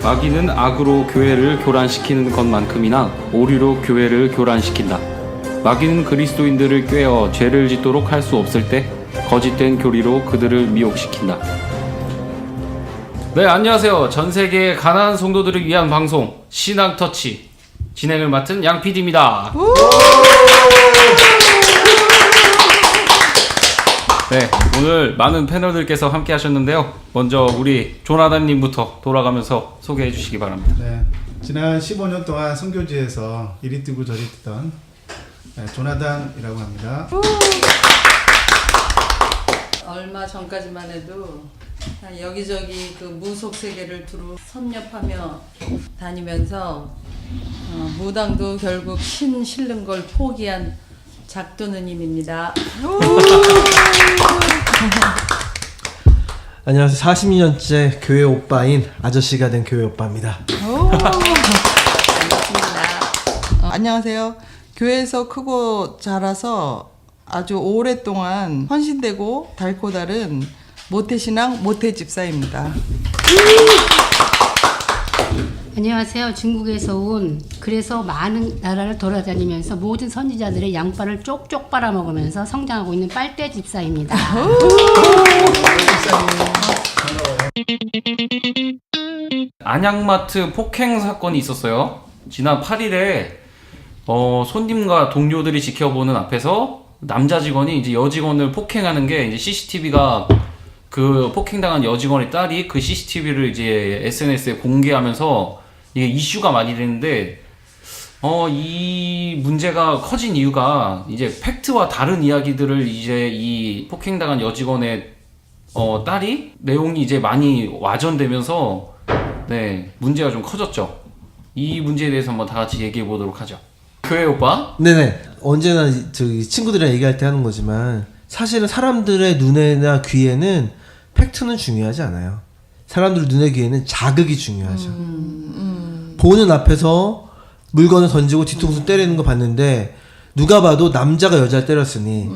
마귀는 악으로 교회를 교란시키는 것만큼이나 오류로 교회를 교란시킨다. 마귀는 그리스도인들을 꾀어 죄를 짓도록 할 수 없을 때 거짓된 교리로 그들을 미혹시킨다. 네, 안녕하세요. 전 세계의 가난한 성도들을 위한 방송 신앙터치 진행을 맡은 양 PD입니다. 네, 오늘 많은 패널들께서 함께 하셨는데요. 먼저 우리 조나단님부터 돌아가면서 소개해 주시기 바랍니다. 네, 지난 15년 동안 선교지에서 이리 뛰고 저리 뛰던 조나단이라고 합니다. 얼마 전까지만 해도 여기저기 그 무속 세계를 두루 섭렵하며 다니면서 무당도 결국 신 실는 걸 포기한 작두누님입니다. 안녕하세요. 42년째 교회 오빠인 아저씨가 된 교회 오빠입니다. 반갑습니다. 안녕하세요. 교회에서 크고 자라서 아주 오랫동안 헌신되고 달고 다른 모태신앙 모태집사입니다. 안녕하세요. 중국에서 온 그래서 많은 나라를 돌아다니면서 모든 선지자들의 양발을 쪽쪽 빨아먹으면서 성장하고 있는 빨대 집사입니다. 안양마트 폭행 사건이 있었어요. 지난 8일에 손님과 동료들이 지켜보는 앞에서 남자 직원이 이제 여직원을 폭행하는 게 이제 CCTV가 그 폭행당한 여직원의 딸이 그 CCTV를 이제 SNS에 공개하면서 이게 이슈가 많이 되는데 이 문제가 커진 이유가 이제 팩트와 다른 이야기들을 이제 이 폭행당한 여직원의 딸이 내용이 이제 많이 와전되면서 네, 문제가 좀 커졌죠. 이 문제에 대해서 한번 다 같이 얘기해 보도록 하죠. 교회 오빠? 네네. 언제나 저기 친구들이랑 얘기할 때 하는 거지만 사실은 사람들의 눈에나 귀에는 팩트는 중요하지 않아요. 사람들 눈에 귀에는 자극이 중요하죠. 보는 앞에서 물건을 던지고 뒤통수 때리는 거 봤는데 누가 봐도 남자가 여자를 때렸으니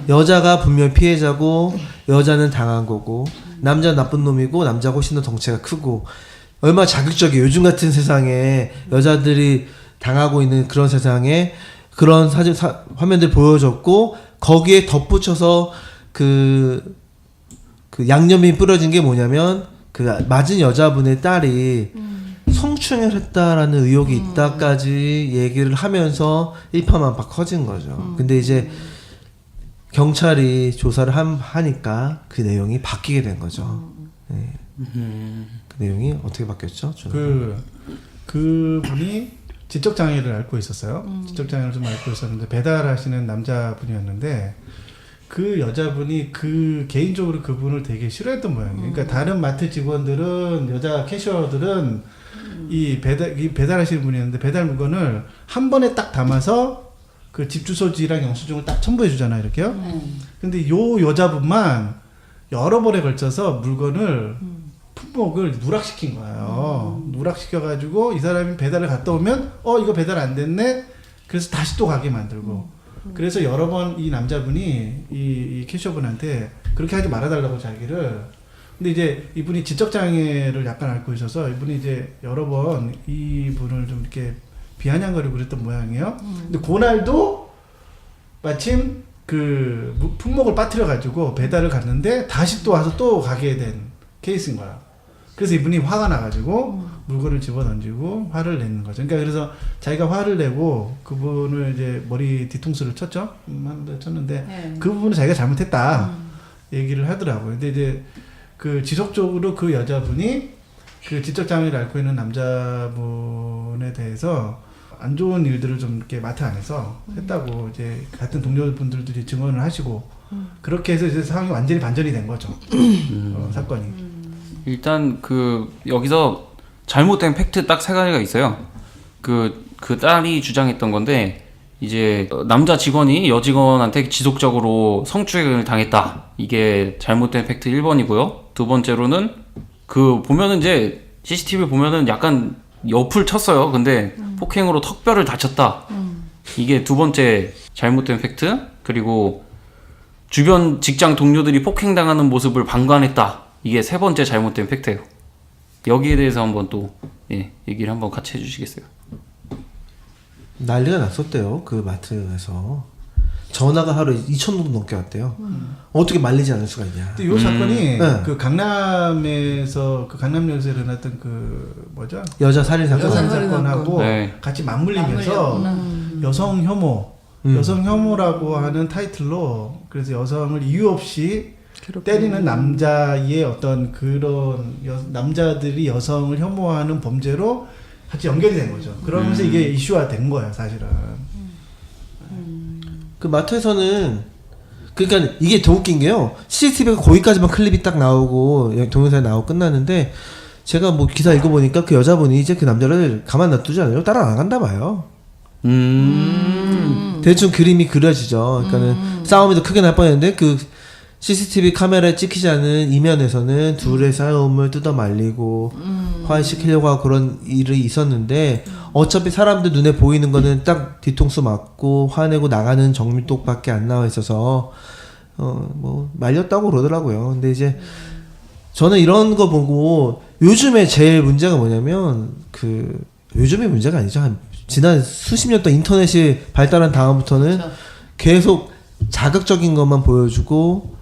여자가 분명 피해자고 여자는 당한 거고 남자는 나쁜 놈이고 남자가 훨씬 더 덩치가 크고 얼마나 자극적이에요. 요즘 같은 세상에 여자들이 당하고 있는 그런 세상에 그런 화면들 보여줬고 거기에 덧붙여서 그 양념이 뿌려진 게 뭐냐면 그 맞은 여자분의 딸이 성추행을 했다라는 의혹이 있다까지 얘기를 하면서 일파만파 커진 거죠. 근데 이제 경찰이 조사를 하니까 그 내용이 바뀌게 된 거죠. 네. 그 내용이 어떻게 바뀌었죠? 그 분이 지적 장애를 앓고 있었어요. 지적 장애를 좀 앓고 있었는데 배달하시는 남자분이었는데 그 여자분이 개인적으로 그분을 되게 싫어했던 모양이에요. 그러니까 다른 마트 직원들은 여자 캐셔들은 이 배달하시는 분이었는데 배달 물건을 한 번에 딱 담아서 그 집 주소지랑 영수증을 딱 첨부해 주잖아요, 이렇게요. 근데 요 여자분만 여러 번에 걸쳐서 물건을 품목을 누락시킨 거예요. 누락시켜가지고 이 사람이 배달을 갔다 오면 이거 배달 안 됐네. 그래서 다시 또 가게 만들고. 그래서 여러 번 이 남자분이 이 캐셔분한테 그렇게 하지 말아달라고 자기를. 근데 이제 이분이 지적장애를 약간 앓고 있어서 이분이 이제 여러 번 이분을 좀 이렇게 비아냥거리고 그랬던 모양이에요. 근데 그날도 마침 그 품목을 빠뜨려가지고 배달을 갔는데 다시 또 와서 또 가게 된 케이스인 거야. 그래서 이분이 화가 나가지고 물건을 집어던지고 화를 내는 거죠. 그러니까 그래서 자기가 화를 내고 그분을 이제 머리 뒤통수를 쳤죠. 쳤는데 그 부분은 자기가 잘못했다 얘기를 하더라고요. 근데 이제 그 지속적으로 그 여자분이 그 지적장애를 앓고 있는 남자분에 대해서 안 좋은 일들을 좀 이렇게 마트 안에서 했다고 이제 같은 동료분들도 증언을 하시고 그렇게 해서 이제 상황이 완전히 반전이 된 거죠. 사건이. 일단 여기서 잘못된 팩트 딱 세 가지가 있어요. 그 딸이 주장했던 건데 이제 남자 직원이 여직원한테 지속적으로 성추행을 당했다. 이게 잘못된 팩트 1번이고요. 두 번째로는 보면은 이제 CCTV 보면은 약간 옆을 쳤어요. 근데 폭행으로 턱뼈를 다쳤다. 이게 두 번째 잘못된 팩트. 그리고 주변 직장 동료들이 폭행당하는 모습을 방관했다. 이게 세 번째 잘못된 팩트예요. 여기에 대해서 한번 또 얘기를 한번 같이 해주시겠어요? 난리가 났었대요. 그 마트에서 전화가 하루에 2,000통 넘게 왔대요. 어떻게 말리지 않을 수가 있냐. 근데 이 사건이 네. 그 강남에서 그 강남역에서 일어났던 그 뭐죠? 여자 살인 사건. 여성 사건하고 네. 같이 맞물리면서 여성 혐오, 여성 혐오라고 하는 타이틀로 그래서 여성을 이유 없이 때리는 남자의 어떤 그런 남자들이 여성을 혐오하는 범죄로 같이 연결이 된 거죠. 그러면서 이게 이슈화 된 거예요, 사실은. 그 마트에서는 그러니까 이게 더 웃긴 게요. CCTV가 거기까지만 클립이 딱 나오고 동영상에 나오고 끝나는데 제가 뭐 기사 읽어보니까 그 여자분이 이제 그 남자를 가만 놔두지 않으려고 따라 나간다 봐요. 대충 그림이 그려지죠. 그러니까는 싸움이 더 크게 날 뻔했는데 그 CCTV 카메라에 찍히지 않은 이면에서는 둘의 싸움을 뜯어 말리고 화해시키려고 하고 그런 일이 있었는데 어차피 사람들 눈에 보이는 거는 딱 뒤통수 맞고 화내고 나가는 정밀독밖에 안 나와 있어서 뭐 말렸다고 그러더라고요. 근데 이제 저는 이런 거 보고 요즘에 제일 문제가 뭐냐면 그 요즘의 문제가 아니죠. 한 지난 수십 년 동안 인터넷이 발달한 다음부터는 그렇죠. 계속 자극적인 것만 보여주고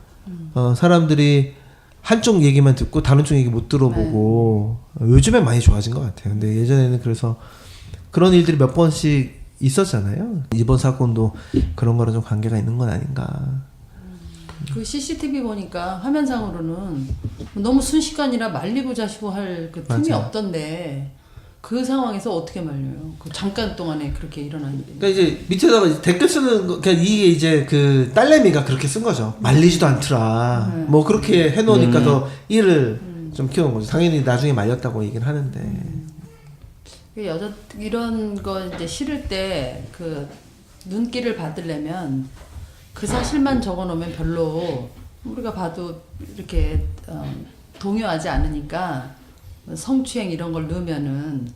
사람들이 한쪽 얘기만 듣고 다른 쪽 얘기 못 들어보고 요즘엔 많이 좋아진 것 같아요. 근데 예전에는 그래서 그런 일들이 몇 번씩 있었잖아요. 이번 사건도 그런 거랑 좀 관계가 있는 건 아닌가. 그 CCTV 보니까 화면상으로는 너무 순식간이라 말리고 자시고 할 그 틈이 맞아요. 없던데 그 상황에서 어떻게 말려요? 그 잠깐 동안에 그렇게 일어난 일이. 그러니까 이제 밑에다가 이제 댓글 쓰는 거, 그러니까 이게 이제 그 딸내미가 그렇게 쓴 거죠. 말리지도 않더라. 뭐 그렇게 해놓으니까 더 일을 좀 키우는 거죠. 당연히 나중에 말렸다고 얘기를 하는데. 그 여자 이런 거 이제 실을 때 그 눈길을 받으려면 그 사실만 적어놓으면 별로 우리가 봐도 이렇게 동요하지 않으니까 성추행 이런 걸 넣으면은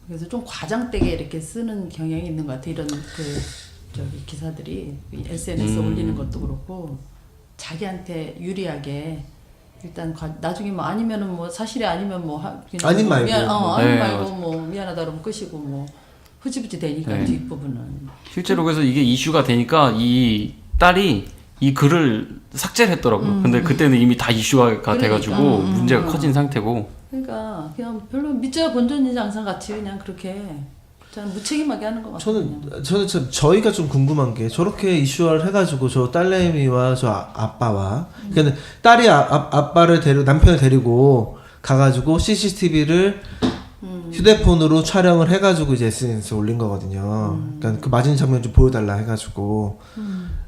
그래서 좀 과장되게 이렇게 쓰는 경향이 있는 것 같아. 이런 그 저기 기사들이 SNS에 올리는 것도 그렇고 자기한테 유리하게 일단 나중에 뭐 아니면은 뭐 사실이 아니면 뭐 그냥 아닌 말고. 아닌 네, 말고 맞아. 뭐 미안하다 그러면 끝이고 뭐 흐지부지 되니까 네. 뒷부분은. 실제로 그래서 이게 이슈가 되니까 이 딸이 이 글을 삭제를 했더라고요. 근데 그때는 이미 다 이슈가 돼가지고 문제가 커진 상태고. 그러니까 그냥 별로 밑자 본전이장상 같이 그냥 그렇게 저는 무책임하게 하는 것 같아요. 저는 저희가 좀 궁금한 게 저렇게 이슈화를 해가지고 저 딸내미와 저 아빠와 그러니까 딸이 아빠를 남편을 데리고 가가지고 CCTV를 휴대폰으로 촬영을 해가지고 이제 SNS에 올린 거거든요. 그러니까 그 맞은 장면 좀 보여달라 해가지고.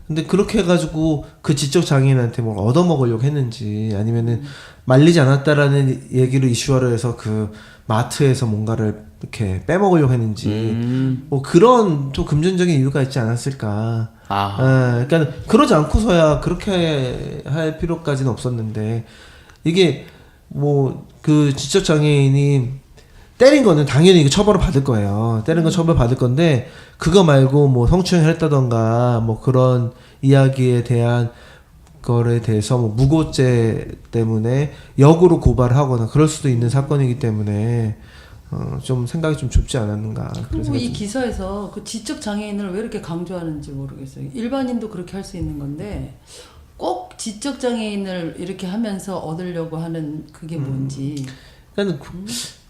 근데 그렇게 해가지고 그 지적 장애인한테 뭐 얻어먹으려고 했는지 아니면은 말리지 않았다라는 얘기로 이슈화를 해서 그 마트에서 뭔가를 이렇게 빼먹으려고 했는지 뭐 그런 좀 금전적인 이유가 있지 않았을까. 그러니까 그러지 않고서야 그렇게 할 필요까지는 없었는데 이게 뭐 그 지적 장애인이 때린 거는 당연히 이거 처벌을 받을 거예요. 때린 건 처벌 받을 건데 그거 말고 뭐 성추행을 했다던가 뭐 그런 이야기에 대한 거에 대해서 뭐 무고죄 때문에 역으로 고발하거나 그럴 수도 있는 사건이기 때문에 좀 생각이 좀 좁지 않았는가. 그런 그리고 생각이 이 좀- 기사에서 그 지적 장애인을 왜 이렇게 강조하는지 모르겠어요. 일반인도 그렇게 할 수 있는 건데 꼭 지적 장애인을 이렇게 하면서 얻으려고 하는 그게 뭔지. 그러니까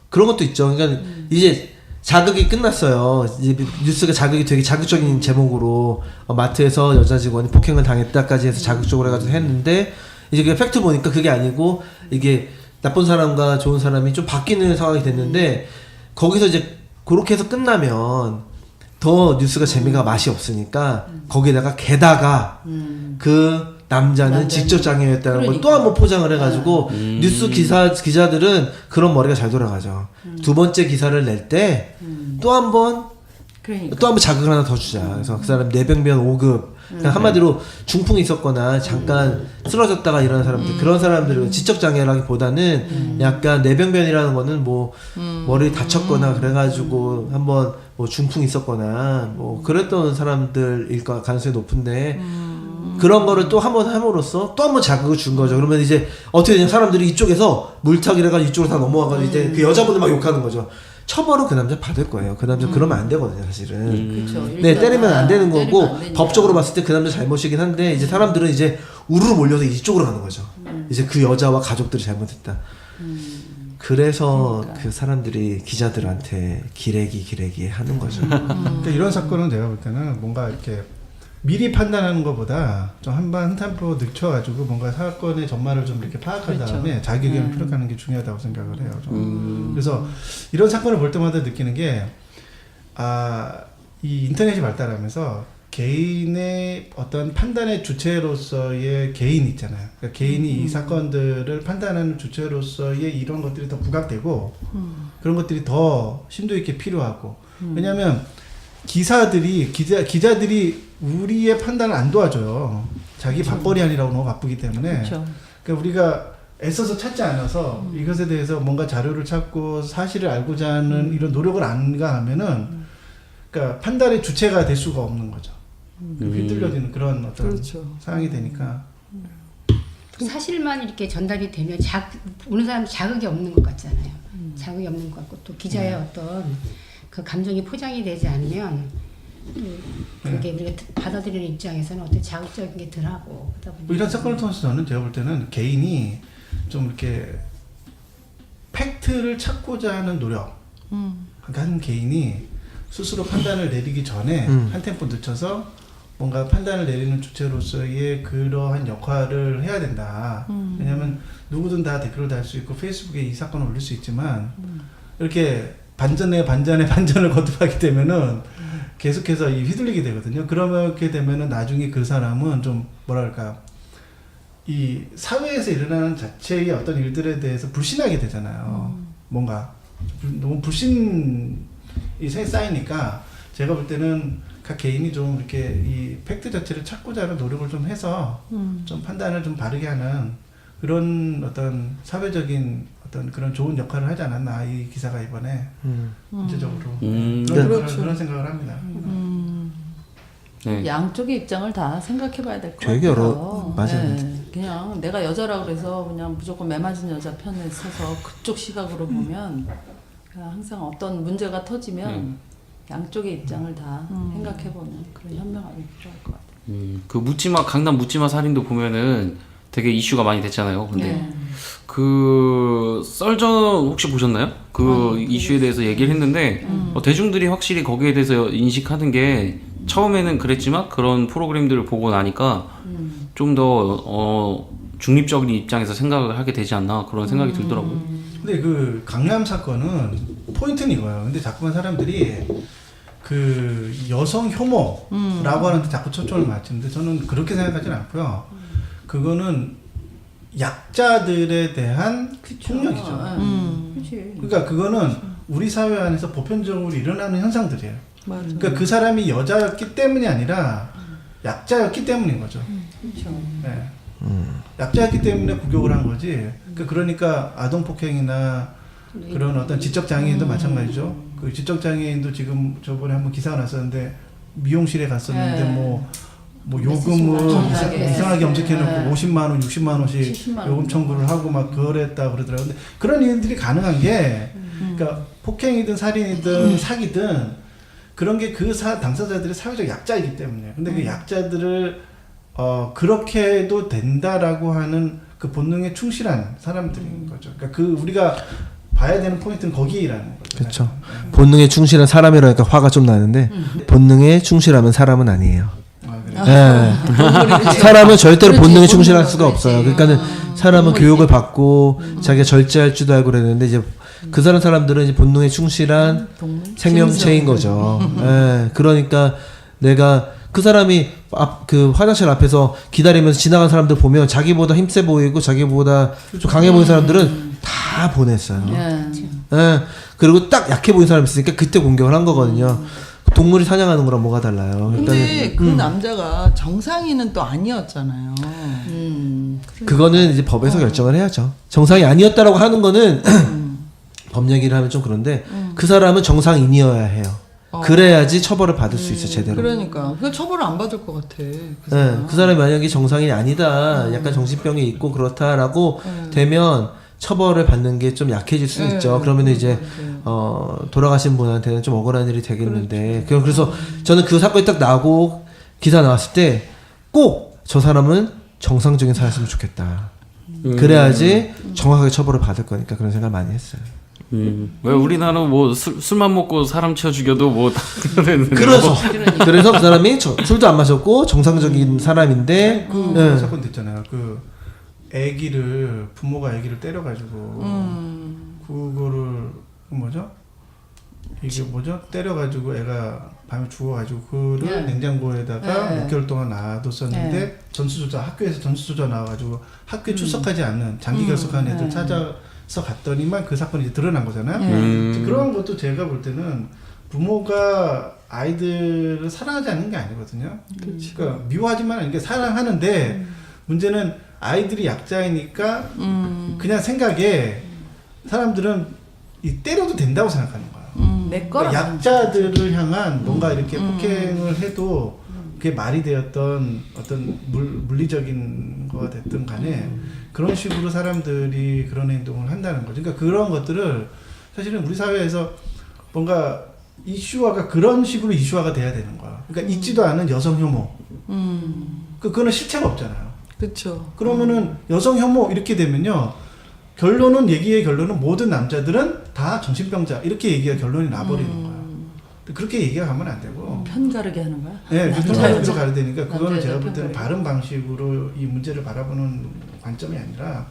그런 것도 있죠. 그러니까 이제 자극이 끝났어요. 이제 뉴스가 자극이 되게 자극적인 제목으로 마트에서 여자 직원이 폭행을 당했다까지 해서 자극적으로 해가지고 했는데 이제 그 팩트 보니까 그게 아니고 이게 나쁜 사람과 좋은 사람이 좀 바뀌는 상황이 됐는데 거기서 이제 그렇게 해서 끝나면 더 뉴스가 재미가 맛이 없으니까 거기다가 게다가 그 남자는 지적 장애였다는 걸 또 한 번 포장을 해가지고 뉴스 기자들은 그런 머리가 잘 돌아가죠. 두 번째 기사를 낼 때 또 한 번 그러니까. 또 한 번 자극을 하나 더 주자. 그래서 그 사람 내병변 5급. 그러니까 한마디로 중풍이 있었거나 잠깐 쓰러졌다가 일어난 사람들, 그런 사람들은 지적 장애라기보다는 약간 내병변이라는 거는 뭐 머리 다쳤거나 그래가지고 한번 뭐 중풍 있었거나 뭐 그랬던 사람들일 가능성이 높은데 그런 거를 또 한 번 함으로써 또 한 번 자극을 준 거죠. 그러면 이제 어떻게 되냐, 사람들이 이쪽에서 물타기를 해가지고 이쪽으로 다 넘어와가지고 이제 그 여자분들 막 욕하는 거죠. 처벌은 그 남자 받을 거예요. 그 남자 그러면 안 되거든요, 사실은. 그렇죠. 네, 때리면 안 되는 거고, 안 되니까. 법적으로 봤을 때 그 남자 잘못이긴 한데, 이제 사람들은 이제 우르르 몰려서 이쪽으로 가는 거죠. 이제 그 여자와 가족들이 잘못했다. 그래서 그러니까. 그 사람들이 기자들한테 기레기 하는 거죠. 그러니까 이런 사건은 제가 볼 때는 뭔가 이렇게 미리 판단하는 것보다 좀 한 템포 늦춰가지고 뭔가 사건의 전말을 좀 이렇게 파악한 그렇죠. 다음에 자기 의견을 표력하는 게 중요하다고 생각을 해요. 그래서 이런 사건을 볼 때마다 느끼는 게, 이 인터넷이 발달하면서 개인의 어떤 판단의 주체로서의 개인이 있잖아요. 그러니까 개인이 이 사건들을 판단하는 주체로서의 이런 것들이 더 부각되고 그런 것들이 더 심도 있게 필요하고, 왜냐하면 기자들이 우리의 판단을 안 도와줘요. 자기 밥벌이 아니라고 너무 바쁘기 때문에. 그렇죠. 그러니까 우리가 애써서 찾지 않아서 이것에 대해서 뭔가 자료를 찾고 사실을 알고자 하는 이런 노력을 안 가하면은, 그러니까 판단의 주체가 될 수가 없는 거죠. 휘둘려지는 그런 어떤 그렇죠. 상황이 되니까. 사실만 이렇게 전달이 되면 보는 사람 자극이 없는 것 같잖아요. 자극이 없는 것 같고 또 기자의 어떤 그 감정이 포장이 되지 않으면 그게 우리가 받아들이는 입장에서는 어떤 자극적인 게 덜하고 그러다 보니까 뭐 이런 사건을 통해서 저는 제가 볼 때는 개인이 좀 이렇게 팩트를 찾고자 하는 노력, 그러니까 한 개인이 스스로 판단을 내리기 전에 한 템포 늦춰서 뭔가 판단을 내리는 주체로서의 그러한 역할을 해야 된다. 왜냐하면 누구든 다 댓글을 달 수 있고 페이스북에 이 사건을 올릴 수 있지만 이렇게 반전에 반전을 거듭하게 되면은 계속해서 휘둘리게 되거든요. 그렇게 되면은 나중에 그 사람은 좀 뭐랄까, 이 사회에서 일어나는 자체의 어떤 일들에 대해서 불신하게 되잖아요. 뭔가 너무 불신이 쌓이니까 제가 볼 때는 각 개인이 좀 이렇게 이 팩트 자체를 찾고자 하는 노력을 좀 해서 좀 판단을 좀 바르게 하는 그런 어떤 사회적인 어떤 그런 좋은 역할을 하지 않았나, 이 기사가 이번에 전체적으로 그런 생각을 합니다. 네. 양쪽의 입장을 다 생각해봐야 될 것 되게 같아요. 맞아요. 네, 그냥 내가 여자라 그래서 그냥 무조건 매 맞은 여자 편에 서서 그쪽 시각으로 보면 그냥 항상 어떤 문제가 터지면 양쪽의 입장을 다 생각해보는 그런 현명함이 필요할 것 같아요. 그 강남 묻지마 살인도 보면은 되게 이슈가 많이 됐잖아요. 근데 네. 그 썰전 혹시 보셨나요? 그 이슈에 대해서 얘기를 했는데 대중들이 확실히 거기에 대해서 인식하는 게 처음에는 그랬지만 그런 프로그램들을 보고 나니까 좀 더 중립적인 입장에서 생각을 하게 되지 않나 그런 생각이 들더라고요. 근데 그 강남 사건은 포인트는 이거예요. 근데 자꾸만 사람들이 그 여성 혐오라고 하는데 자꾸 초점을 맞추는데 저는 그렇게 생각하지는 않고요. 그거는 약자들에 대한 폭력이죠. 그렇지. 그러니까 그거는 우리 사회 안에서 보편적으로 일어나는 현상들이에요. 맞아. 그러니까 그 사람이 여자였기 때문이 아니라 약자였기 때문인 거죠. 그렇죠. 네. 약자였기 때문에 구격을 한 거지. 그러니까 아동 폭행이나 그런 어떤 지적 장애인도 마찬가지죠. 그 지적 장애인도 지금 저번에 한번 기사가 났었는데 미용실에 갔었는데 네. 뭐 요금을 엄청나게. 이상하게 엄색해놓고 네. 50만 원, 60만 원씩 70만 원. 요금 청구를 하고 막 그랬다 그러더라고요. 근데 그런 일들이 가능한 게 그러니까 폭행이든 살인이든 사기든 그런 게 그 당사자들의 사회적 약자이기 때문에. 근데 그 약자들을 그렇게 해도 된다라고 하는 그 본능에 충실한 사람들인 거죠. 그러니까 그 우리가 봐야 되는 포인트는 거기라는 거죠. 그렇죠. 본능에 충실한 사람이라니까 화가 좀 나는데 본능에 충실하면 사람은 아니에요. 아, 그래요? 예. 사람은 절대로 그렇지, 본능에 충실할 본능으로, 수가 없어요. 그렇지. 그러니까는 사람은 교육을 받고 자기가 절제할 줄도 알고 그랬는데 이제 그 사람들은 이제 본능에 충실한 생명체인 거죠. 예. 그러니까 내가 그 사람이 그 화장실 앞에서 기다리면서 지나간 사람들 보면 자기보다 힘세 보이고 자기보다 좀 강해 보이는 사람들은 다 보냈어요. 예. 그리고 딱 약해 보이는 사람이 있으니까 그때 공격을 한 거거든요. 동물이 사냥하는 거랑 뭐가 달라요. 근데 그 남자가 정상인은 또 아니었잖아요. 그거는 이제 법에서 결정을 해야죠. 정상이 아니었다라고 하는 거는 법 얘기를 하면 좀 그런데 그 사람은 정상인이어야 해요. 그래야지 처벌을 받을 수 있어 제대로. 그러니까 그 처벌을 안 받을 것 같아. 그 네, 그 사람이 만약에 정상인이 아니다, 약간 정신병이 있고 그렇다라고 되면 처벌을 받는 게 좀 약해질 수 있죠. 그러면 이제 돌아가신 분한테는 좀 억울한 일이 되겠는데, 그래서 저는 그 사건이 딱 나오고 기사 나왔을 때 꼭 저 사람은 정상적인 사람이었으면 좋겠다. 그래야지 정확하게 처벌을 받을 거니까 그런 생각 많이 했어요. 왜 우리나라는 뭐 술만 먹고 사람 치워 죽여도 뭐 다 되는데. 그래서 그 사람이 술도 안 마셨고 정상적인 사람인데 그 사건 됐잖아요. 그 애기를 부모가 애기를 때려가지고 그거를 뭐죠? 이게 뭐죠? 때려가지고 애가 밤에 죽어가지고 그를 냉장고에다가 6개월 동안 놔뒀었는데 전수조사 학교에서 전수조사 나와가지고 학교에 출석하지 않는 장기 결석한 애들 찾아서 갔더니만 그 사건이 이제 드러난 거잖아요. 그런 것도 제가 볼 때는 부모가 아이들을 사랑하지 않는 게 아니거든요. 그러니까 미워하지만 않는 게 사랑하는데 문제는 아이들이 약자이니까 그냥 생각에 사람들은 이 때려도 된다고 생각하는 거야. 내 거라. 그러니까 약자들을 향한 뭔가 이렇게 폭행을 해도 그게 말이 되었던 어떤 물리적인 거가 됐든 간에 그런 식으로 사람들이 그런 행동을 한다는 거죠. 그러니까 그런 것들을 사실은 우리 사회에서 뭔가 이슈화가 그런 식으로 이슈화가 돼야 되는 거야. 그러니까 있지도 않은 여성 혐오. 그거는 실체가 없잖아요. 그렇죠. 그러면은 여성 혐오 이렇게 되면요. 얘기의 결론은 모든 남자들은 다 정신병자 이렇게 얘기가 결론이 나버리는 거야. 그렇게 얘기하면 안 되고 편가르게 하는 거야? 네, 그 남자, 편가르기로 가야 되니까 그거는 남자, 제가 볼 때는 편가르기. 바른 방식으로 이 문제를 바라보는 관점이 아니라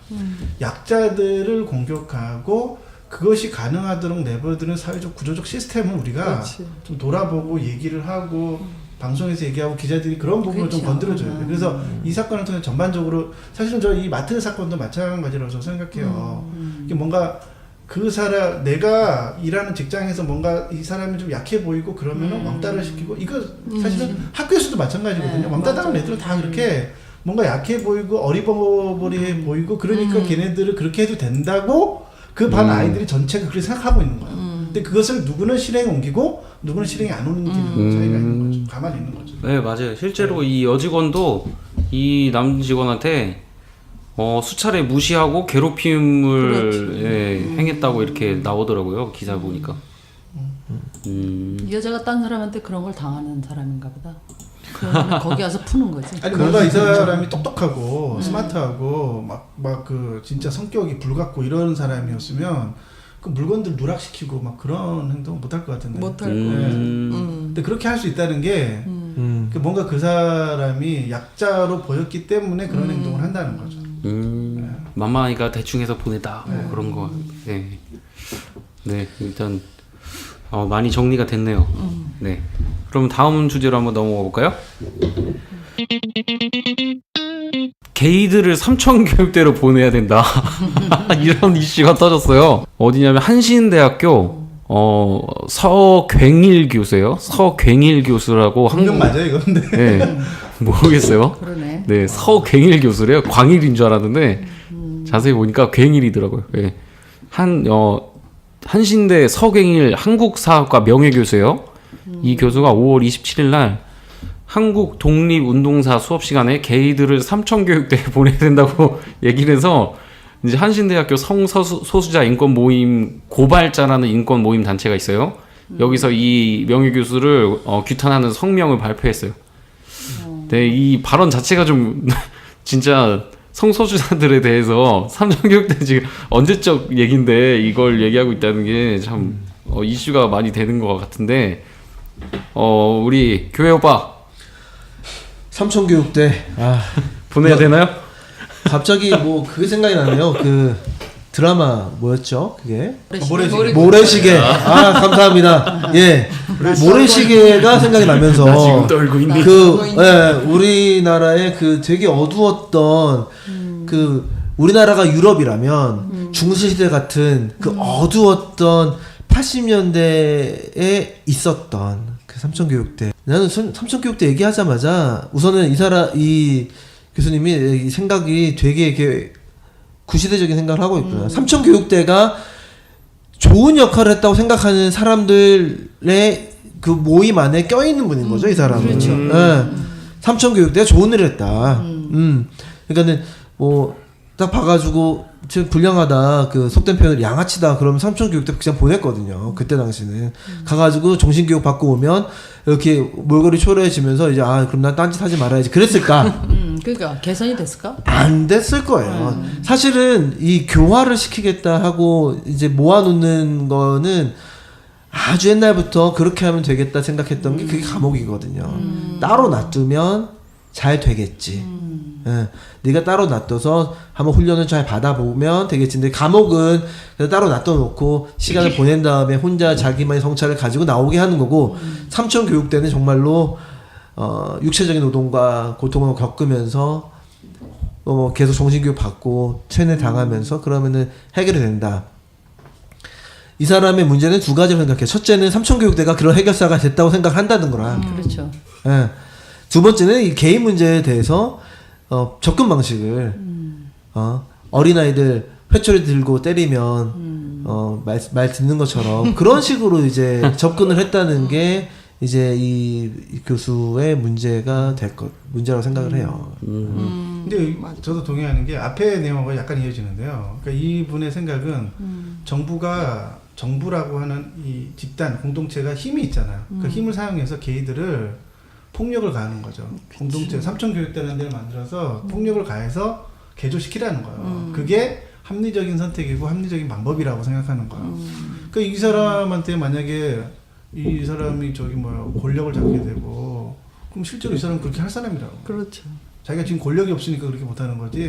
약자들을 공격하고 그것이 가능하도록 내버려두는 사회적 구조적 시스템을 우리가 그렇지. 좀 돌아보고 얘기를 하고 방송에서 얘기하고 기자들이 그런 부분을 좀 그렇죠. 건드려줘야 돼. 그래서 이 사건을 통해 전반적으로 사실은 저 이 마트 사건도 마찬가지라고 생각해요. 이게 뭔가 그 사람 내가 일하는 직장에서 뭔가 이 사람이 좀 약해 보이고 그러면은 왕따를 시키고 이거 사실은 학교에서도 마찬가지거든요. 네, 왕따 당하는 애들은 다 그렇게 뭔가 약해 보이고 어리버리해 보이고 그러니까 걔네들을 그렇게 해도 된다고 그 반 아이들이 전체가 그렇게 생각하고 있는 거예요. 근데 그것을 누구는 실행에 옮기고 누구는 실행에 안 옮기는 차이가 있는 거죠. 가만히 있는 거죠. 네, 맞아요. 실제로 이 여직원도 이 남 직원한테 수차례 무시하고 괴롭힘을 행했다고 이렇게 나오더라고요. 기사 보니까. 이 여자가 딴 사람한테 그런 걸 당하는 사람인가 보다. 그러면 거기 와서 푸는 거지. 아니 뭔가 이 사람이 똑똑하고 스마트하고 막 그 진짜 성격이 불같고 이런 사람이었으면 그 물건들 누락시키고 막 그런 행동 못 할 것 같은데. 못할 네. 거예요. 근데 그렇게 할 수 있다는 게 그 뭔가 그 사람이 약자로 보였기 때문에 그런 행동을 한다는 거죠. 맘마이가 대충 해서 보내다 뭐 그런 거. 네. 네, 일단 많이 정리가 됐네요. 네. 그럼 다음 주제로 한번 넘어가 볼까요? 게이들을 삼천교육대로 보내야 된다. 이런 이슈가 터졌어요. 어디냐면 한신대학교 서굉일 교수예요. 서굉일 교수라고 학명 맞아요 이거 근데. 네, 모르겠어요. 그러네. 네, 서굉일 교수래요. 광일인 줄 알았는데 자세히 보니까 괭일이더라고요. 네. 한신대 서갱일 한국사학과 명예교수예요. 이 교수가 5월 27일 날 한국 독립운동사 수업 시간에 게이들을 삼천교육대에 보내야 된다고 얘기를 해서 이제 한신대학교 성소수자 인권 모임 고발자라는 인권 모임 단체가 있어요. 여기서 이 명예교수를 규탄하는 성명을 발표했어요. 네, 이 발언 자체가 좀 진짜 성소수자들에 대해서 삼천교육대 지금 언제적 얘기인데 이걸 얘기하고 있다는 게 참 이슈가 많이 되는 것 같은데 우리 교회 오빠 삼천교육대 보내야 되나요? 갑자기 뭐 그게 생각이 나네요. 그 드라마 뭐였죠? 그게 모래시계. 감사합니다. 예, 모래시계가 생각이 나면서 나 지금 떨고 있니? 우리나라의 그 되게 어두웠던 그 우리나라가 유럽이라면 중세시대 같은 그 어두웠던 80년대에 있었던 그 삼천교육대. 나는 삼천교육대 얘기하자마자 우선은 이 교수님이 이 생각이 되게 이렇게 구시대적인 생각을 하고 있구나. 삼천교육대가 좋은 역할을 했다고 생각하는 사람들의 그 모임 안에 껴있는 분인 거죠, 이 사람은. 그렇죠. 예. 삼천교육대가 좋은 일을 했다. 그러니까는 뭐 딱 봐가지고 지금 불량하다, 그 속된 표현을 양아치다 그러면 삼천교육대 그냥 보냈거든요. 그때 당시는 가가지고 정신교육 받고 오면 이렇게 몰골이 초라해지면서 이제 아 그럼 난 딴짓 하지 말아야지 그랬을까? 그러니까 개선이 됐을까? 안 됐을 거예요. 사실은 이 교화를 시키겠다 하고 이제 모아놓는 거는 아주 옛날부터 그렇게 하면 되겠다 생각했던 게 그게 감옥이거든요. 따로 놔두면 잘 되겠지. 예, 네가 따로 놔둬서 한번 훈련을 잘 받아보면 되겠지. 근데 감옥은 그냥 따로 놔둬놓고 시간을 보낸 다음에 혼자 자기만의 성찰을 가지고 나오게 하는 거고, 삼천교육대는 정말로 육체적인 노동과 고통을 겪으면서 계속 정신교육 받고 체내 당하면서 그러면은 해결이 된다. 이 사람의 문제는 두 가지로 생각해. 첫째는 삼천교육대가 그런 해결사가 됐다고 생각한다는 거라. 그렇죠. 예. 두 번째는 이 개인 문제에 대해서 접근 방식을 어린아이들 회초리 들고 때리면 말 듣는 것처럼 그런 식으로 이제 접근을 했다는 게 이제 이 교수의 문제가 문제라고 생각을 해요. 근데 저도 동의하는 게 앞에 내용하고 약간 이어지는데요. 그러니까 이분의 생각은 정부라고 하는 이 집단 공동체가 힘이 있잖아요. 그 힘을 사용해서 개이들을 폭력을 가하는 거죠. 공동체 삼천교육대라는 데를 만들어서 폭력을 가해서 개조시키라는 거예요. 그게 합리적인 선택이고 합리적인 방법이라고 생각하는 거예요. 그러니까 이 사람한테 만약에 이 사람이 권력을 잡게 되고 그럼 실제로 이 사람은 그렇게 할 사람이라고. 그렇죠. 자기가 지금 권력이 없으니까 그렇게 못하는 거지.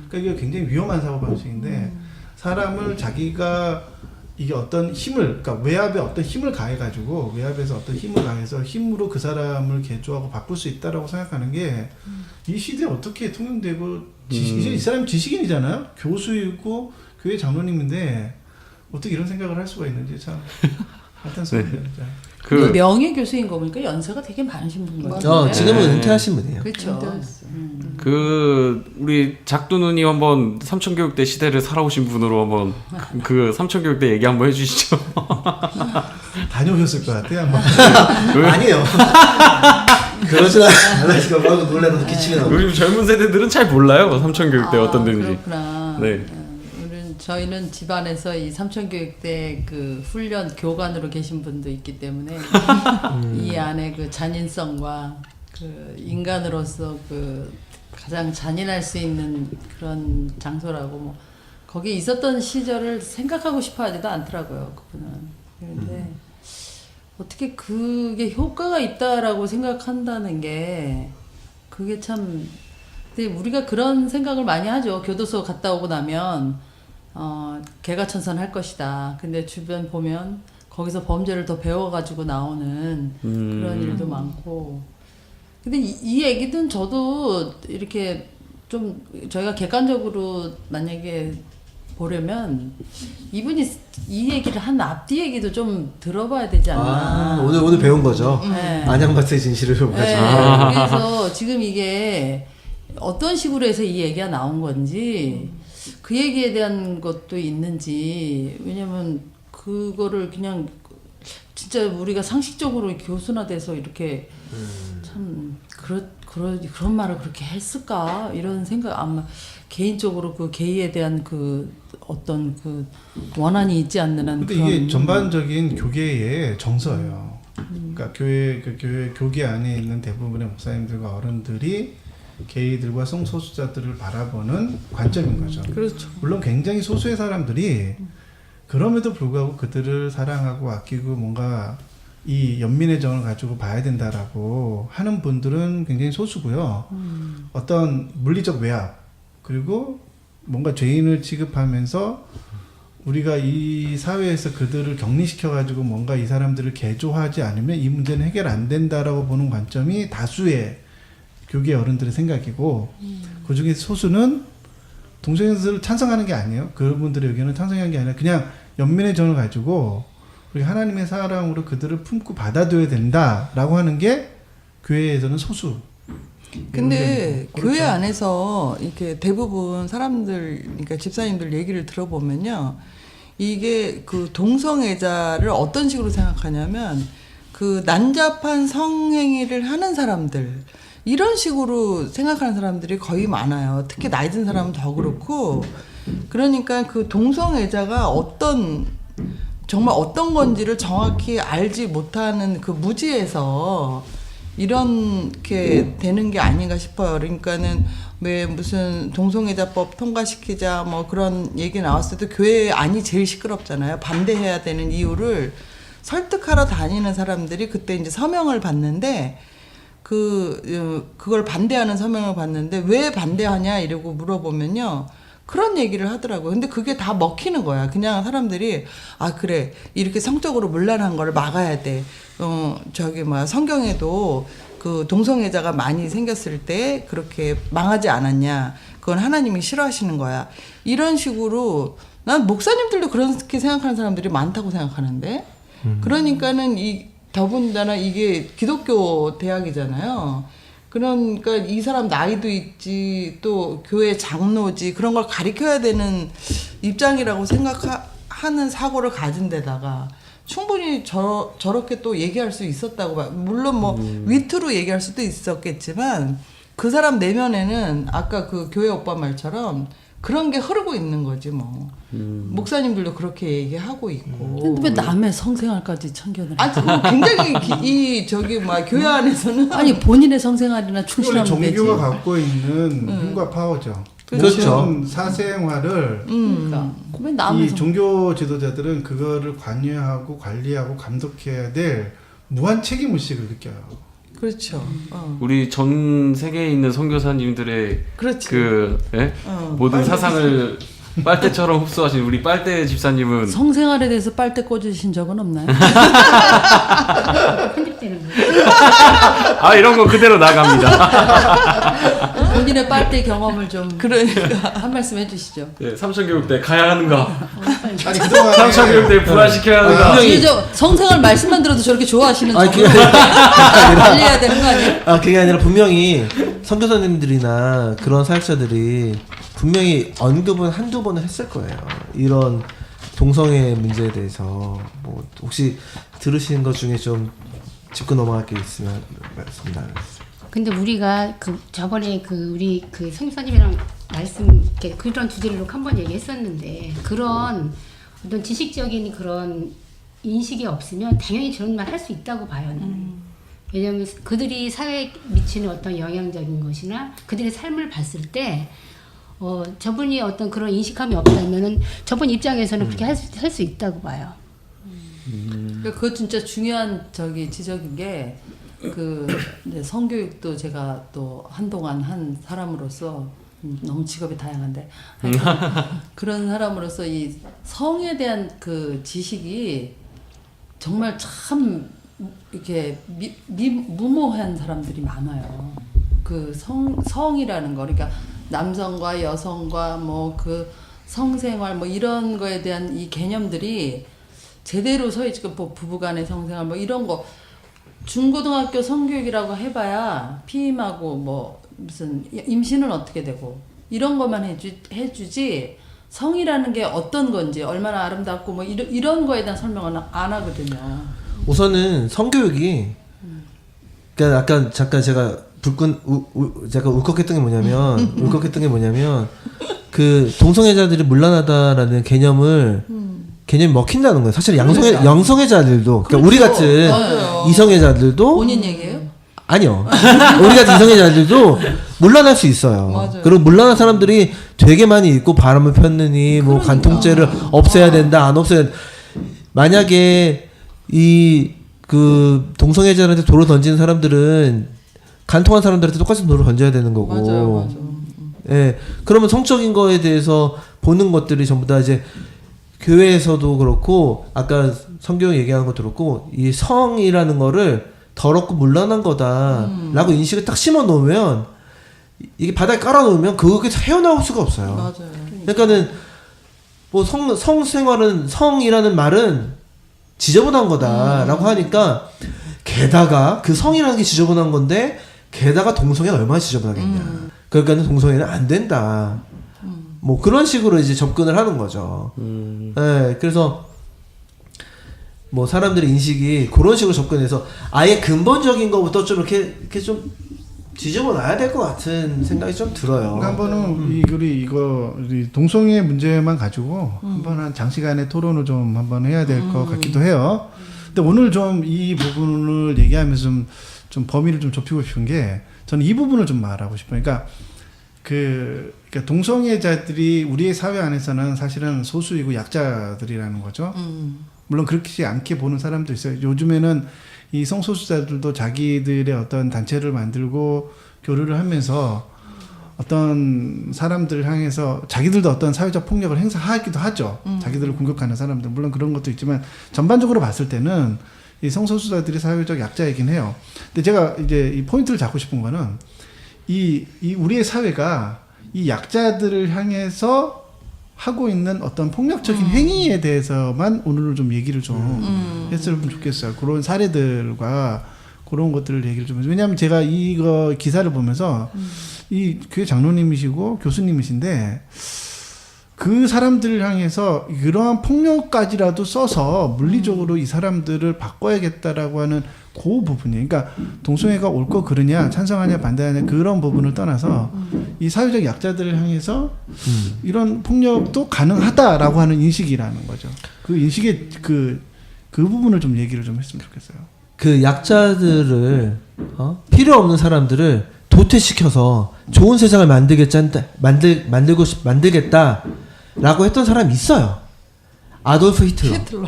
그러니까 이게 굉장히 위험한 사고 방식인데 사람을 자기가 이게 어떤 힘을, 그러니까 외압에 어떤 힘을 가해가지고 외압에서 어떤 힘을 가해서 힘으로 그 사람을 개조하고 바꿀 수 있다라고 생각하는 게 이 시대에 어떻게 통용되고 이제 이 사람이 지식인이잖아요. 교수이고 교회 장로님인데 어떻게 이런 생각을 할 수가 있는지 참 한탄스럽네요. 그 명예 교수인 거 보니까 연세가 되게 많으신 분 같아요. 지금은 네. 은퇴하신 분이에요. 그렇죠. 우리 작두누님 한번 삼천교육대 시대를 살아오신 분으로 한번 그 삼천교육대 얘기 한번 해주시죠. 다녀오셨을 것 같아요. 아마. 아니에요. 그러진 않으니까 막 놀래서 기침이 나고. 요즘 젊은 세대들은 잘 몰라요. 삼천교육대 어떤 데인지. 그렇구나. 네. 저희는 집안에서 이 삼천교육대 그 훈련 교관으로 계신 분도 있기 때문에 이 안에 그 잔인성과 그 인간으로서 그 가장 잔인할 수 있는 그런 장소라고 뭐 거기에 있었던 시절을 생각하고 싶어 하지도 않더라고요. 그분은. 그런데 어떻게 그게 효과가 있다라고 생각한다는 게 그게 참 근데 우리가 그런 생각을 많이 하죠. 교도소 갔다 오고 나면 개가천선할 것이다. 근데 주변 보면 거기서 범죄를 더 배워가지고 나오는 그런 일도 많고. 근데 이 얘기는 저도 이렇게 좀 저희가 객관적으로 만약에 보려면 이분이 이 얘기를 한 앞뒤 얘기도 좀 들어봐야 되지 않나. 오늘 배운 거죠. 네. 안양마트의 진실을 배워가지고. 네. 그래서 지금 이게 어떤 식으로 해서 이 얘기가 나온 건지 그 얘기에 대한 것도 있는지 왜냐면 그거를 그냥 진짜 우리가 상식적으로 교순화돼서 이렇게 참 그런 말을 그렇게 했을까 이런 생각 아마 개인적으로 그 게이에 대한 그 어떤 그 원한이 있지 않는 한 근데 이게 전반적인 교계의 정서예요. 그러니까 교계 안에 있는 대부분의 목사님들과 어른들이 게이들과 성소수자들을 바라보는 관점인 거죠. 그렇죠. 물론 굉장히 소수의 사람들이 그럼에도 불구하고 그들을 사랑하고 아끼고 뭔가 이 연민의 정을 가지고 봐야 된다라고 하는 분들은 굉장히 소수고요. 어떤 물리적 외압 그리고 뭔가 죄인을 취급하면서 우리가 이 사회에서 그들을 격리시켜가지고 뭔가 이 사람들을 개조하지 않으면 이 문제는 해결 안 된다라고 보는 관점이 다수의 교계 어른들의 생각이고 그 중에 소수는 동성애를 찬성하는 게 아니에요. 그분들의 의견을 찬성하는 게 아니라 그냥 연민의 정을 가지고 우리 하나님의 사랑으로 그들을 품고 받아들여야 된다라고 하는 게 교회에서는 소수. 근데 그렇죠. 교회 안에서 이렇게 대부분 사람들, 그러니까 집사님들 얘기를 들어보면요, 이게 그 동성애자를 어떤 식으로 생각하냐면 그 난잡한 성행위를 하는 사람들 이런 식으로 생각하는 사람들이 거의 많아요. 특히 나이 든 사람은 더 그렇고. 그러니까 그 동성애자가 정말 어떤 건지를 정확히 알지 못하는 그 무지에서 이렇게 되는 게 아닌가 싶어요. 그러니까는 왜 무슨 동성애자법 통과시키자 뭐 그런 얘기 나왔을 때 교회 안이 제일 시끄럽잖아요. 반대해야 되는 이유를 설득하러 다니는 사람들이 그때 이제 서명을 받는데 그걸 반대하는 서명을 받는데 왜 반대하냐 이러고 물어보면요. 그런 얘기를 하더라고요. 근데 그게 다 먹히는 거야. 그냥 사람들이 아 그래 이렇게 성적으로 문란한 걸 막아야 돼. 성경에도 그 동성애자가 많이 생겼을 때 그렇게 망하지 않았냐. 그건 하나님이 싫어하시는 거야. 이런 식으로 난 목사님들도 그렇게 생각하는 사람들이 많다고 생각하는데. 그러니까는 더군다나 이게 기독교 대학이잖아요. 그러니까 이 사람 나이도 있지 또 교회 장로지 그런 걸 가리켜야 되는 입장이라고 생각하는 사고를 가진 데다가 충분히 저렇게 또 얘기할 수 있었다고 봐요. 물론 뭐 위트로 얘기할 수도 있었겠지만 그 사람 내면에는 아까 그 교회 오빠 말처럼 그런 게 흐르고 있는 거지 뭐. 목사님들도 그렇게 얘기하고 있고. 근데 왜 남의 성생활까지 참견을 아, 그거 굉장히 교회 안에서는 아니 본인의 성생활이나 원래 충실하면 되지. 종교가 갖고 있는 힘과 파워죠. 그렇죠. 모든 사생활을 그러니까 왜 남의 이 종교 지도자들은 그거를 관여하고 관리하고 감독해야 될 무한 책임 의식을 느껴요. 그렇죠. 우리 전 세계에 있는 선교사님들의 그렇지. 모든 사상을 빨대처럼 흡수하신 우리 빨대 집사님은 성생활에 대해서 빨대 꽂으신 적은 없나요? 편집되는 거. 아 이런 거 그대로 나갑니다. 본인의 빨대 경험을 좀 그러니까 한 말씀 해주시죠. 네, 삼천교육대 가야 하는가? 아니 그동안에 삼천교육대 부활시켜야 하는가? 이게 성생활 말씀만 들어도 저렇게 좋아하시는 아니, 저분 그게 관리해야 되는 거 아니에요? 그게 아니라 분명히 선교사님들이나 그런 사역자들이 분명히 언급은 한두 번을 했을 거예요. 이런 동성애 문제에 대해서 뭐 혹시 들으시는 것 중에 좀 짚고 넘어갈 게 있으면 말씀 나누세요. 근데 우리가 저번에 우리 성사님이랑 이렇게 그런 주제로 한번 얘기했었는데 그런 어떤 지식적인 그런 인식이 없으면 당연히 저런 말 할 수 있다고 봐요. 나는. 왜냐하면 그들이 사회에 미치는 어떤 영향적인 것이나 그들의 삶을 봤을 때 저분이 어떤 그런 인식함이 없다면은 저분 입장에서는 그렇게 할 수 있다고 봐요. 그러니까 그거 진짜 중요한 지적인 게 이제 성교육도 제가 또 한동안 한 사람으로서 너무 직업이 다양한데 그런 사람으로서 이 성에 대한 그 지식이 정말 참 이렇게 무모한 사람들이 많아요. 그 성이라는 거, 그러니까 남성과 여성과 뭐 그 성생활 뭐 이런 거에 대한 이 개념들이 제대로 지금 뭐 부부간의 성생활 뭐 이런 거 중고등학교 성교육이라고 해봐야 피임하고 뭐 무슨 임신은 어떻게 되고 이런 것만 해주지 성이라는 게 어떤 건지 얼마나 아름답고 뭐 이런 거에 대한 설명은 안 하거든요. 우선은 성교육이 그러니까 아까 잠깐 제가 잠깐 울컥했던 게 뭐냐면 그 동성애자들이 문란하다라는 개념이 먹힌다는 거예요. 사실 양성애자들도 그러니까 우리 같은 이성애자들도 본인 얘기예요? 아니요. 우리 같은 이성애자들도 문란할 수 있어요. 맞아요. 그리고 문란한 사람들이 되게 많이 있고 바람을 폈느니 뭐 간통죄를 없애야 된다 안 없애야 된다. 만약에 그 동성애자한테 돌을 던지는 사람들은 간통한 사람들한테 똑같이 돌을 던져야 되는 거고. 맞아요. 예. 그러면 성적인 거에 대해서 보는 것들이 전부 다 이제 교회에서도 그렇고 아까 성경 얘기하는 것도 그렇고 이 성이라는 거를 더럽고 문란한 거다라고 인식을 딱 심어 놓으면 이게 바닥에 깔아 놓으면 그거에서 헤어나올 수가 없어요. 맞아요. 그러니까는 뭐 성생활은 성이라는 말은 지저분한 거다라고 하니까 게다가 그 성이라는 게 지저분한 건데 게다가 동성애는 얼마나 지저분하겠냐. 그러니까는 동성애는 안 된다. 뭐 그런 식으로 이제 접근을 하는 거죠. 네, 그래서 뭐 사람들의 인식이 그런 식으로 접근해서 아예 근본적인 것부터 좀 이렇게 좀 뒤집어 놔야 될 것 같은 생각이 좀 들어요. 그러니까 한번은 우리 동성애 문제만 가지고 한번 한 장시간의 토론을 좀 한번 해야 될 것 같기도 해요. 근데 오늘 좀 이 부분을 얘기하면서 좀 범위를 좀 좁히고 싶은 게 저는 이 부분을 좀 말하고 싶어요. 그러니까 그러니까 동성애자들이 우리의 사회 안에서는 사실은 소수이고 약자들이라는 거죠. 물론 그렇지 않게 보는 사람도 있어요. 요즘에는 이 성소수자들도 자기들의 어떤 단체를 만들고 교류를 하면서 어떤 사람들을 향해서 자기들도 어떤 사회적 폭력을 행사하기도 하죠. 자기들을 공격하는 사람들. 물론 그런 것도 있지만 전반적으로 봤을 때는 이 성소수자들이 사회적 약자이긴 해요. 근데 제가 이제 이 포인트를 잡고 싶은 거는 이 우리의 사회가 이 약자들을 향해서 하고 있는 어떤 폭력적인 행위에 대해서만 오늘은 좀 얘기를 좀 했으면 좋겠어요. 그런 사례들과 그런 것들을 얘기를 좀 해서. 왜냐하면 제가 이거 기사를 보면서 이 교회 장로님이시고 교수님이신데 그 사람들을 향해서 이러한 폭력까지라도 써서 물리적으로 이 사람들을 바꿔야겠다라고 하는 그 부분이에요. 그러니까 동성애가 옳고 그르냐, 찬성하냐, 반대하냐 그런 부분을 떠나서 이 사회적 약자들을 향해서 이런 폭력도 가능하다라고 하는 인식이라는 거죠. 그 인식의 그 부분을 좀 얘기를 좀 했으면 좋겠어요. 그 약자들을 필요 없는 사람들을 도태시켜서 좋은 세상을 만들겠다라고 했던 사람이 있어요. 아돌프 히틀러.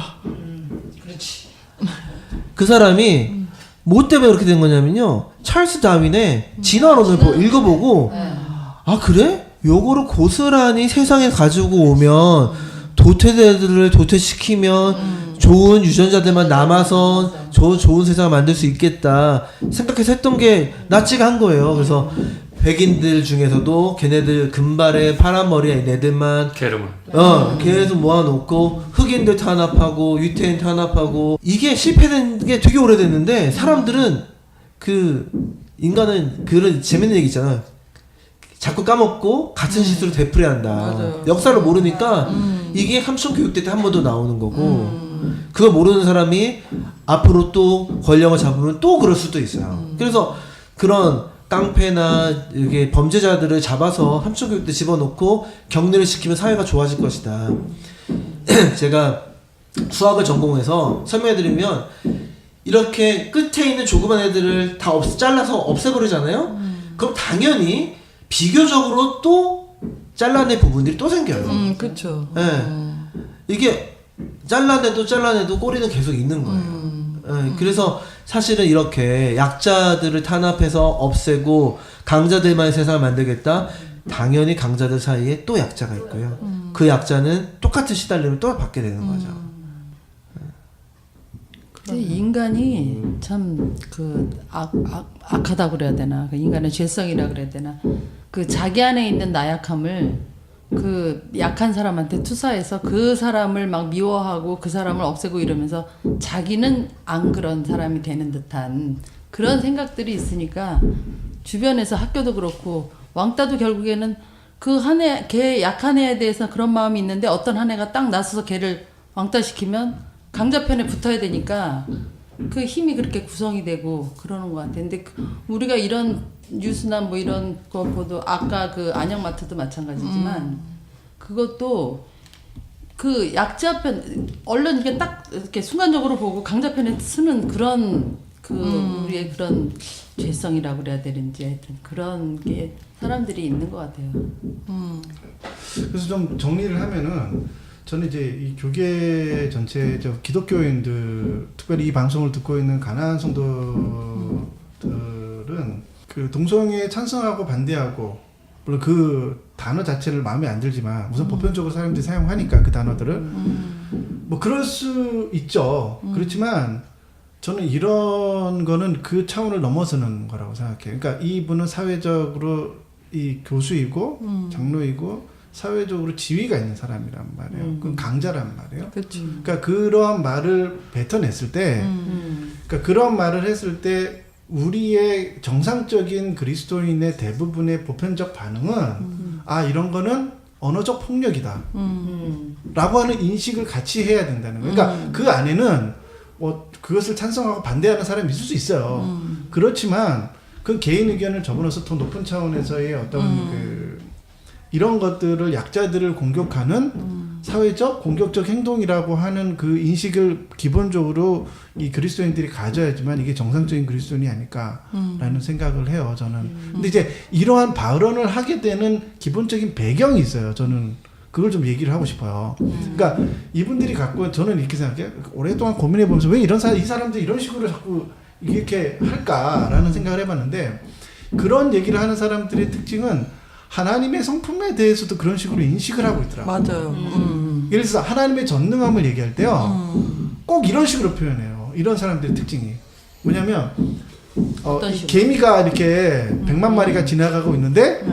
그 사람이 뭐 때문에 그렇게 된 거냐면요. 찰스 다윈의 진화론을 읽어보고 아 그래? 요거를 고스란히 세상에 가지고 오면 도태자들을 도태시키면 좋은 유전자들만 남아서 좋은 세상을 만들 수 있겠다 생각해서 했던 게 나치가 한 거예요. 그래서 백인들 중에서도 걔네들 금발에 파란 머리에 애들만 게르만 계속 모아놓고 흑인들 탄압하고 유태인 탄압하고 이게 실패된 게 되게 오래됐는데 사람들은 인간은 그런 재밌는 얘기 있잖아. 자꾸 까먹고 같은 실수를 되풀이한다. 맞아요. 역사를 모르니까 이게 함청교육대 때 한 번 더 나오는 거고 그거 모르는 사람이 앞으로 또 권력을 잡으면 또 그럴 수도 있어요. 그래서 그런 깡패나 이게 범죄자들을 잡아서 함청교육대 집어넣고 격리를 시키면 사회가 좋아질 것이다. 제가 수학을 전공해서 설명해드리면 이렇게 끝에 있는 조그만 애들을 다 잘라서 없애버리잖아요. 그럼 당연히 비교적으로 또 잘라낸 부분들이 또 생겨요. 그렇죠. 이게 잘라내도 꼬리는 계속 있는 거예요. 그래서 사실은 이렇게 약자들을 탄압해서 없애고 강자들만의 세상을 만들겠다. 당연히 강자들 사이에 또 약자가 있고요. 그 약자는 똑같은 시달림을 또 받게 되는 거죠. 근데 인간이 참 악하다 그래야 되나, 그 인간의 죄성이라 그래야 되나, 그 자기 안에 있는 나약함을 그 약한 사람한테 투사해서 그 사람을 막 미워하고 그 사람을 없애고 이러면서 자기는 안 그런 사람이 되는 듯한 그런 생각들이 있으니까 주변에서 학교도 그렇고 왕따도 결국에는 걔 약한 애에 대해서 그런 마음이 있는데 어떤 한 애가 딱 나서서 걔를 왕따시키면 강자편에 붙어야 되니까 그 힘이 그렇게 구성이 되고 그러는 것 같아요. 근데 우리가 이런 뉴스나 뭐 이런 거 보도 아까 그 안녕마트도 마찬가지지만 그것도 그 약자편 언론 이렇게 딱 이렇게 순간적으로 보고 강자편에 쓰는 그런 우리의 그런 죄성이라고 그래야 되는지 하여튼 그런 게 사람들이 있는 것 같아요. 그래서 좀 정리를 하면은 저는 이제 이 교계 전체 기독교인들 특별히 이 방송을 듣고 있는 가난한 성도들은 그 동성애에 찬성하고 반대하고 물론 그 단어 자체를 마음에 안 들지만 우선 보편적으로 사람들이 사용하니까 그 단어들을 뭐 그럴 수 있죠. 그렇지만 저는 이런 거는 그 차원을 넘어서는 거라고 생각해요. 그러니까 이분은 사회적으로 이 교수이고 장로이고 사회적으로 지위가 있는 사람이란 말이에요. 그건 강자란 말이에요. 그렇죠. 그러니까 그러한 말을 뱉어냈을 때, 그러니까 그런 말을 했을 때 우리의 정상적인 그리스도인의 대부분의 보편적 반응은 아 이런 거는 언어적 폭력이다 라고 하는 인식을 같이 해야 된다는 거예요. 그러니까 그 안에는 뭐 그것을 찬성하고 반대하는 사람이 있을 수 있어요. 그렇지만 그 개인 의견을 접어넣어서 더 높은 차원에서의 어떤 그 이런 것들을 약자들을 공격하는 사회적 공격적 행동이라고 하는 그 인식을 기본적으로 이 그리스도인들이 가져야지만 이게 정상적인 그리스도인이 아닐까라는 생각을 해요. 저는. 근데 이제 이러한 발언을 하게 되는 기본적인 배경이 있어요. 저는 그걸 좀 얘기를 하고 싶어요. 그러니까 이분들이 갖고 저는 이렇게 생각해요. 오랫동안 고민해 보면서 왜 이 사람들이 이런 식으로 자꾸 이렇게 할까라는 생각을 해봤는데 그런 얘기를 하는 사람들의 특징은 하나님의 성품에 대해서도 그런 식으로 인식을 하고 있더라고요. 맞아요. 예를 들어서 하나님의 전능함을 얘기할 때요. 꼭 이런 식으로 표현해요. 이런 사람들의 특징이. 뭐냐면 어떤 식으로? 개미가 이렇게 100만 마리가 지나가고 있는데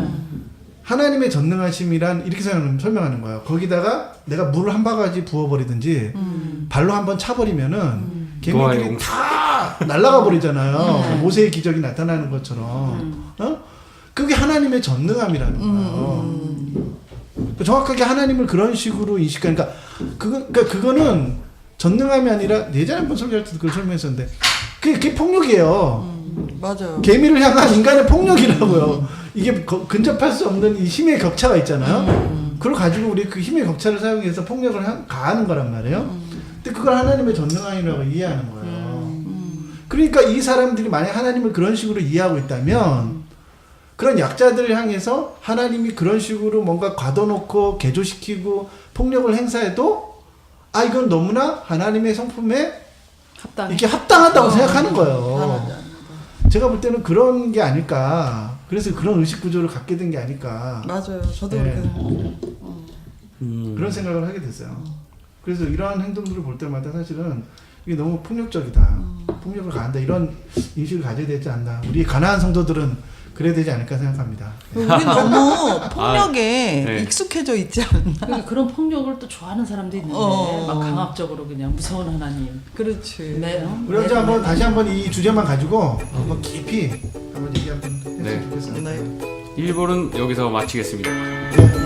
하나님의 전능하심이란 이렇게 설명하는 거예요. 거기다가 내가 물을 한 바가지 부어버리든지 발로 한번 차버리면은 개미들이 다 날아가 버리잖아요. 모세의 기적이 나타나는 것처럼. 그게 하나님의 전능함이라는 거예요. 정확하게 하나님을 그런 식으로 인식하니까 그거는 전능함이 아니라 예전에 한번 설교할 때도 그걸 설명했었는데 그게 폭력이에요. 맞아요. 개미를 향한 인간의 폭력이라고요. 이게 근접할 수 없는 이 힘의 격차가 있잖아요. 그걸 가지고 우리 그 힘의 격차를 사용해서 폭력을 가하는 거란 말이에요. 근데 그걸 하나님의 전능함이라고 이해하는 거예요. 그러니까 이 사람들이 만약 하나님을 그런 식으로 이해하고 있다면 그런 약자들을 향해서 하나님이 그런 식으로 뭔가 가둬놓고 개조시키고 폭력을 행사해도 이건 너무나 하나님의 성품에 이렇게 합당하다고 생각하는 거예요. 제가 볼 때는 그런 게 아닐까. 그래서 그런 의식 구조를 갖게 된 게 아닐까. 맞아요. 저도 네. 그렇게 생각해요. 그런 생각을 하게 됐어요. 그래서 이러한 행동들을 볼 때마다 사실은 이게 너무 폭력적이다. 폭력을 가한다. 이런 인식을 가져야 되지 않나. 우리 가난한 성도들은 그래야 되지 않을까 생각합니다. 우리 너무 폭력에 네. 익숙해져 있지 않나? 그러니까 그런 폭력을 또 좋아하는 사람도 있는데 막 강압적으로 그냥 무서운 하나님. 그렇지. 네. 우리 이제 한번 다시 한번 이 주제만 가지고 한번 깊이 한번 얘기 한번 했으면 네. 좋겠어요. 네. 1부는 여기서 마치겠습니다. 네.